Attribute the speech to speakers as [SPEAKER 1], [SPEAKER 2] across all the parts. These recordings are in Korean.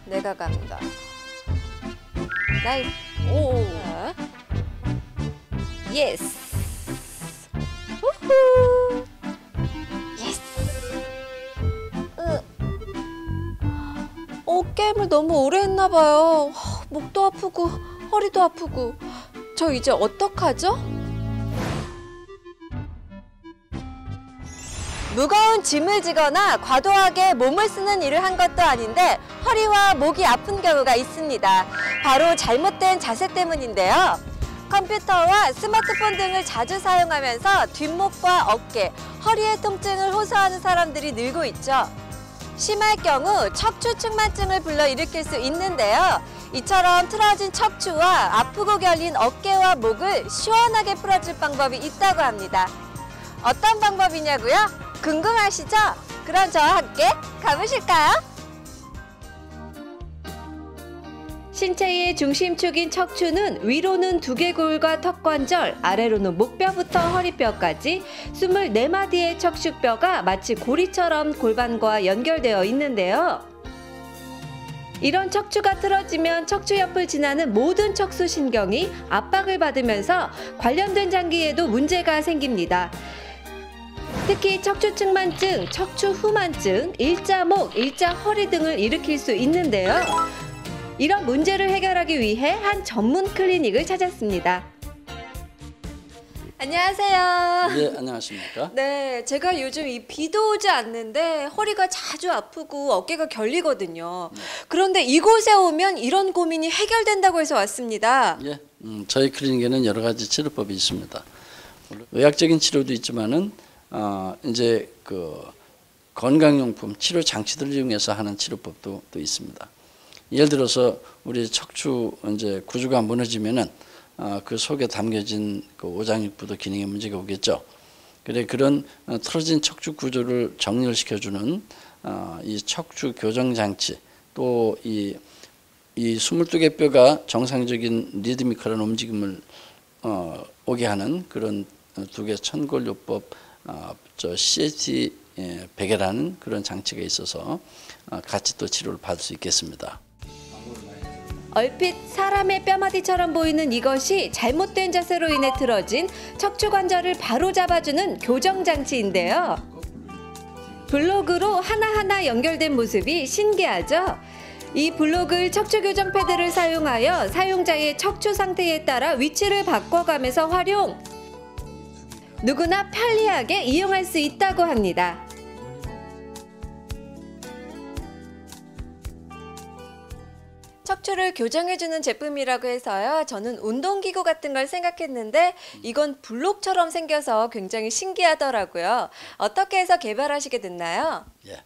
[SPEAKER 1] 내가 간다. 나이 오. 예스. 우후. 예스. 게임을 너무 오래 했나 봐요. 목도 아프고 허리도 아프고. 저 이제 어떡하죠? 무거운 짐을 지거나 과도하게 몸을 쓰는 일을 한 것도 아닌데 허리와 목이 아픈 경우가 있습니다. 바로 잘못된 자세 때문인데요. 컴퓨터와 스마트폰 등을 자주 사용하면서 뒷목과 어깨, 허리의 통증을 호소하는 사람들이 늘고 있죠. 심할 경우 척추 측만증을 불러일으킬 수 있는데요. 이처럼 틀어진 척추와 아프고 결린 어깨와 목을 시원하게 풀어줄 방법이 있다고 합니다. 어떤 방법이냐고요? 궁금하시죠? 그럼 저와 함께 가보실까요? 신체의 중심축인 척추는 위로는 두개골과 턱관절, 아래로는 목뼈부터 허리뼈까지 24마디의 척추뼈가 마치 고리처럼 골반과 연결되어 있는데요. 이런 척추가 틀어지면 척추 옆을 지나는 모든 척수신경이 압박을 받으면서 관련된 장기에도 문제가 생깁니다. 특히 척추측만증, 척추후만증, 일자목, 일자허리 등을 일으킬 수 있는데요. 이런 문제를 해결하기 위해 한 전문 클리닉을 찾았습니다. 안녕하세요.
[SPEAKER 2] 네, 안녕하십니까?
[SPEAKER 1] 네, 제가 요즘 이 비도 오지 않는데 허리가 자주 아프고 어깨가 결리거든요. 그런데 이곳에 오면 이런 고민이 해결된다고 해서 왔습니다.
[SPEAKER 2] 예, 저희 클리닉에는 여러 가지 치료법이 있습니다. 의학적인 치료도 있지만은 이제 그 건강용품 치료 장치들을 이용해서 하는 치료법도 또 있습니다. 예를 들어서 우리 척추 이제 구조가 무너지면은 그 속에 담겨진 그 오장육부도 기능에 문제가 오겠죠. 그래 그런 틀어진 척추 구조를 정리를 시켜주는 이 척추 교정 장치, 또 이 22개 뼈가 정상적인 리드미컬한 움직임을 오게 하는 그런 두개 천골요법 CAT 베개라는 그런 장치가 있어서 같이 또 치료를 받을 수 있겠습니다.
[SPEAKER 1] 얼핏 사람의 뼈마디처럼 보이는 이것이 잘못된 자세로 인해 틀어진 척추 관절을 바로 잡아주는 교정 장치인데요. 블록으로 하나하나 연결된 모습이 신기하죠? 이 블록을 척추 교정 패드를 사용하여 사용자의 척추 상태에 따라 위치를 바꿔가면서 활용! 누구나 편리하게 이용할 수 있다고 합니다. 척추를 교정해주는 제품이라고 해서요. 저는 운동기구 같은 걸 생각했는데 이건 블록처럼 생겨서 굉장히 신기하더라고요. 어떻게 해서 개발하시게 됐나요?
[SPEAKER 2] 예.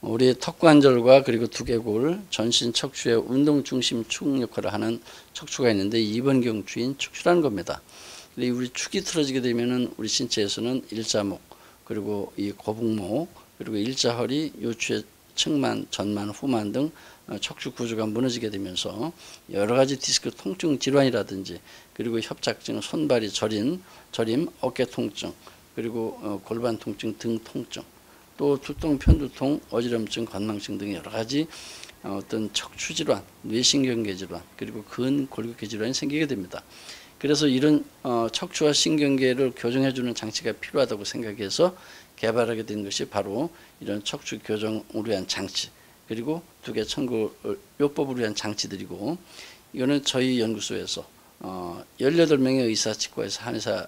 [SPEAKER 2] 우리 턱관절과 그리고 두개골, 전신 척추의 운동 중심 축 역할을 하는 척추가 있는데 이번경 주인 척추라는 겁니다. 우리 축이 틀어지게 되면은 우리 신체에서는 일자목, 그리고 이 거북목, 그리고 일자허리, 요추의 측만, 전만, 후만 등 척추 구조가 무너지게 되면서 여러 가지 디스크 통증 질환이라든지 그리고 협착증, 손발이 저림, 어깨 통증, 그리고 골반 통증, 등 통증, 또 두통, 편두통, 어지럼증, 건망증 등의 여러 가지 어떤 척추 질환, 뇌신경계 질환, 그리고 근골격계 질환이 생기게 됩니다. 그래서 이런 척추와 신경계를 교정해주는 장치가 필요하다고 생각해서 개발하게 된 것이 바로 이런 척추 교정을 위한 장치, 그리고 두개 천골요법을 위한 장치들이고, 이거는 저희 연구소에서 18명의 의사, 치과의사, 한의사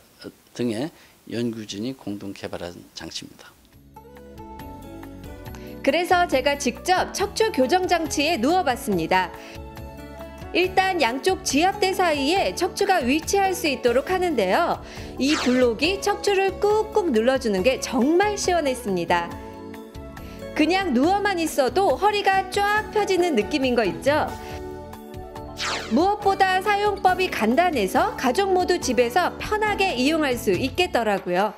[SPEAKER 2] 등의 연구진이 공동 개발한 장치입니다.
[SPEAKER 1] 그래서 제가 직접 척추 교정 장치에 누워봤습니다. 일단 양쪽 지압대 사이에 척추가 위치할 수 있도록 하는데요. 이 블록이 척추를 꾹꾹 눌러주는 게 정말 시원했습니다. 그냥 누워만 있어도 허리가 쫙 펴지는 느낌인 거 있죠? 무엇보다 사용법이 간단해서 가족 모두 집에서 편하게 이용할 수 있겠더라고요.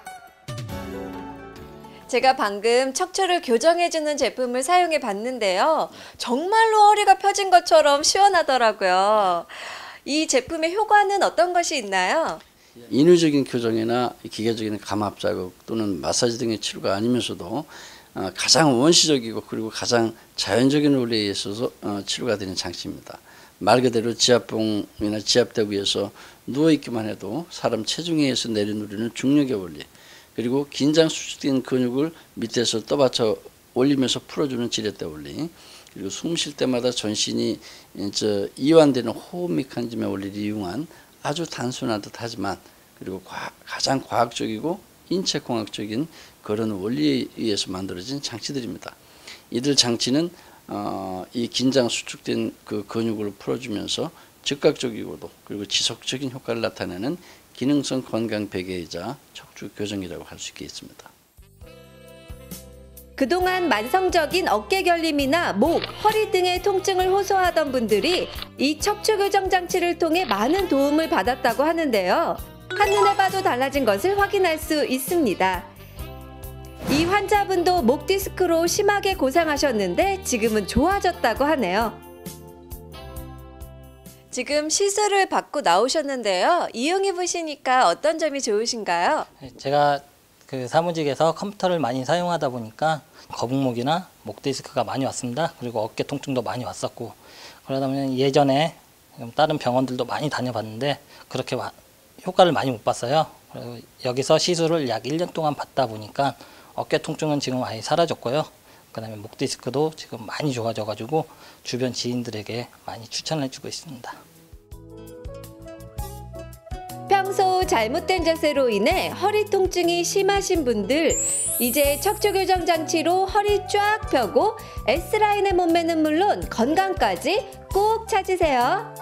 [SPEAKER 1] 제가 방금 척추를 교정해주는 제품을 사용해 봤는데요. 정말로 허리가 펴진 것처럼 시원하더라고요. 이 제품의 효과는 어떤 것이 있나요?
[SPEAKER 2] 인위적인 교정이나 기계적인 감압 자극 또는 마사지 등의 치료가 아니면서도 가장 원시적이고 그리고 가장 자연적인 원리에 있어서 치료가 되는 장치입니다. 말 그대로 지압봉이나 지압대구에서 누워있기만 해도 사람 체중에 의해서 내려누리는 중력의 원리, 그리고 긴장 수축된 근육을 밑에서 떠받쳐 올리면서 풀어주는 지렛대 원리, 그리고 숨 쉴 때마다 전신이 이완되는 호흡 메커니즘의 원리를 이용한 아주 단순한 듯하지만 그리고 가장 과학적이고 인체공학적인 그런 원리에 의해서 만들어진 장치들입니다. 이들 장치는 이 긴장 수축된 그 근육을 풀어주면서 즉각적이고도 그리고 지속적인 효과를 나타내는 기능성 건강 베개이자 척추 교정이라고 할 수 있겠습니다.
[SPEAKER 1] 그동안 만성적인 어깨 결림이나 목, 허리 등의 통증을 호소하던 분들이 이 척추 교정 장치를 통해 많은 도움을 받았다고 하는데요. 한눈에 봐도 달라진 것을 확인할 수 있습니다. 이 환자분도 목 디스크로 심하게 고생하셨는데 지금은 좋아졌다고 하네요. 지금 시술을 받고 나오셨는데요. 이용해 보시니까 어떤 점이 좋으신가요?
[SPEAKER 3] 제가 그 사무직에서 컴퓨터를 많이 사용하다 보니까 거북목이나 목 디스크가 많이 왔습니다. 그리고 어깨 통증도 많이 왔었고, 그러다 보면 예전에 다른 병원들도 많이 다녀봤는데 그렇게 효과를 많이 못 봤어요. 그리고 여기서 시술을 약 1년 동안 받다 보니까 어깨 통증은 지금 아예 사라졌고요. 그 다음에 목 디스크도 지금 많이 좋아져가지고 주변 지인들에게 많이 추천을 해주고 있습니다.
[SPEAKER 1] 평소 잘못된 자세로 인해 허리 통증이 심하신 분들, 이제 척추 교정 장치로 허리 쫙 펴고 S라인의 몸매는 물론 건강까지 꼭 찾으세요.